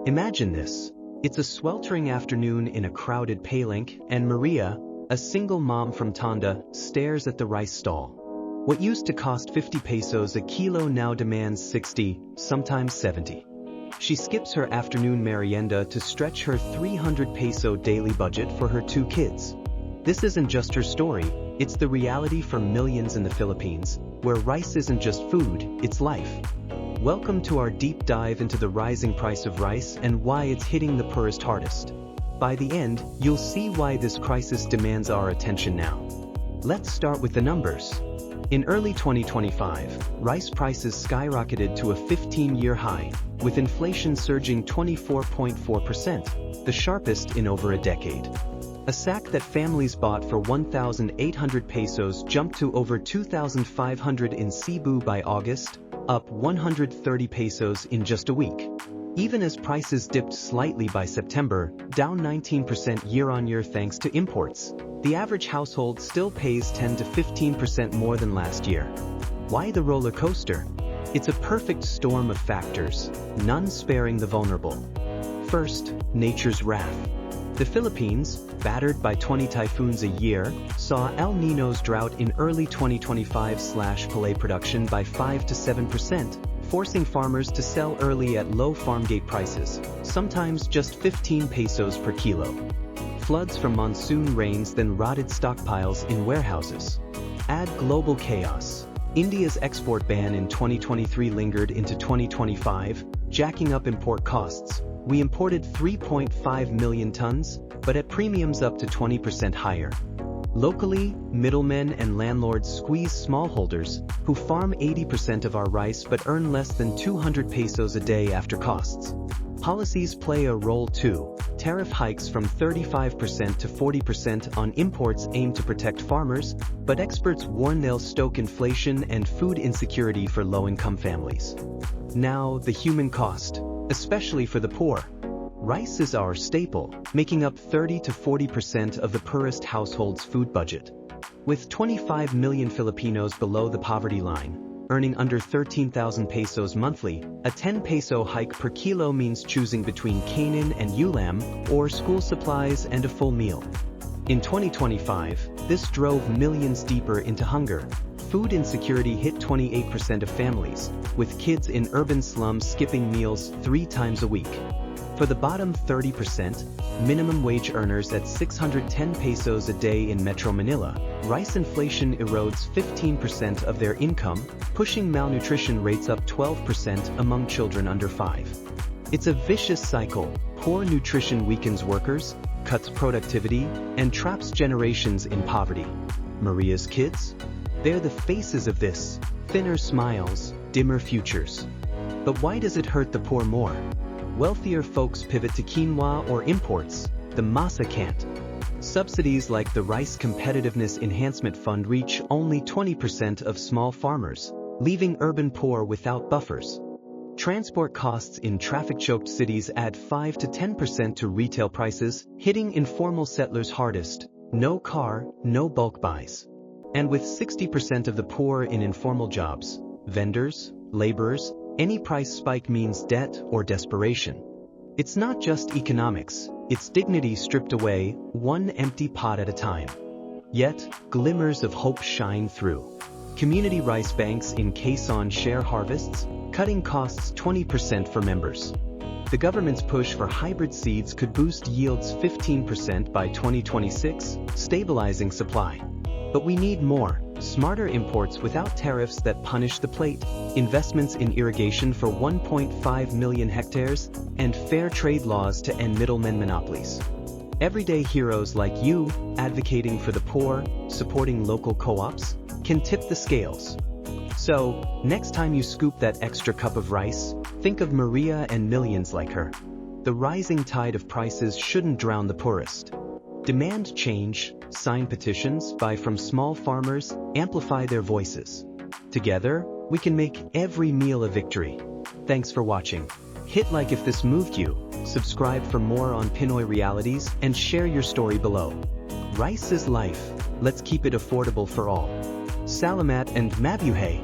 Imagine this. It's a sweltering afternoon in a crowded Palenque, and Maria, a single mom from Tonda, stares at the rice stall. What used to cost 50 pesos a kilo now demands 60, sometimes 70. She skips her afternoon merienda to stretch her 300 peso daily budget for her 2 kids. This isn't just her story, it's the reality for millions in the Philippines, where rice isn't just food, it's life. Welcome to our deep dive into the rising price of rice and why it's hitting the poorest hardest. By the end, you'll see why this crisis demands our attention now. Let's start with the numbers. In early 2025, rice prices skyrocketed to a 15-year high, with inflation surging 24.4%, the sharpest in over a decade. A sack that families bought for 1,800 pesos jumped to over 2,500 in Cebu by August, up 130 pesos in just a week. Even as prices dipped slightly by September, down 19% year-on-year thanks to imports, the average household still pays 10 to 15% more than last year. Why the roller coaster? It's a perfect storm of factors, none sparing the vulnerable. First, nature's wrath. The Philippines, battered by 20 typhoons a year, saw El Niño's drought in early 2025 slash Palay production by 5 to 7%, forcing farmers to sell early at low Farmgate prices, sometimes just 15 pesos per kilo. Floods from monsoon rains then rotted stockpiles in warehouses. Add global chaos. India's export ban in 2023 lingered into 2025, jacking up import costs. We imported 3.5 million tons, but at premiums up to 20% higher. Locally, middlemen and landlords squeeze smallholders, who farm 80% of our rice but earn less than 200 pesos a day after costs. Policies play a role too. Tariff hikes from 35% to 40% on imports aim to protect farmers, but experts warn they'll stoke inflation and food insecurity for low-income families. Now, the human cost. Especially for the poor. Rice is our staple, making up 30 to 40% of the poorest household's food budget. With 25 million Filipinos below the poverty line, earning under 13,000 pesos monthly, a 10 peso hike per kilo means choosing between kanin and ulam, or school supplies and a full meal. In 2025, this drove millions deeper into hunger. Food insecurity hit 28% of families, with kids in urban slums skipping meals 3 times a week. For the bottom 30%, minimum wage earners at 610 pesos a day in Metro Manila, rice inflation erodes 15% of their income, pushing malnutrition rates up 12% among children under 5. It's a vicious cycle. Poor nutrition weakens workers, cuts productivity, and traps generations in poverty. Maria's kids? They're the faces of this, thinner smiles, dimmer futures. But why does it hurt the poor more? Wealthier folks pivot to quinoa or imports, the masa can't. Subsidies like the Rice Competitiveness Enhancement Fund reach only 20% of small farmers, leaving urban poor without buffers. Transport costs in traffic-choked cities add 5 to 10% to retail prices, hitting informal settlers hardest. No car, no bulk buys. And with 60% of the poor in informal jobs, vendors, laborers, any price spike means debt or desperation. It's not just economics, it's dignity stripped away, one empty pot at a time. Yet, glimmers of hope shine through. Community rice banks in Quezon share harvests, cutting costs 20% for members. The government's push for hybrid seeds could boost yields 15% by 2026, stabilizing supply. But we need more, smarter imports without tariffs that punish the plate, investments in irrigation for 1.5 million hectares, and fair trade laws to end middlemen monopolies. Everyday heroes like you, advocating for the poor, supporting local co-ops, can tip the scales. So, next time you scoop that extra cup of rice, think of Maria and millions like her. The rising tide of prices shouldn't drown the poorest. Demand change, sign petitions, buy from small farmers, amplify their voices. Together, we can make every meal a victory. Thanks for watching. Hit like if this moved you, subscribe for more on Pinoy realities, and share your story below. Rice is life, let's keep it affordable for all. Salamat and mabuhay!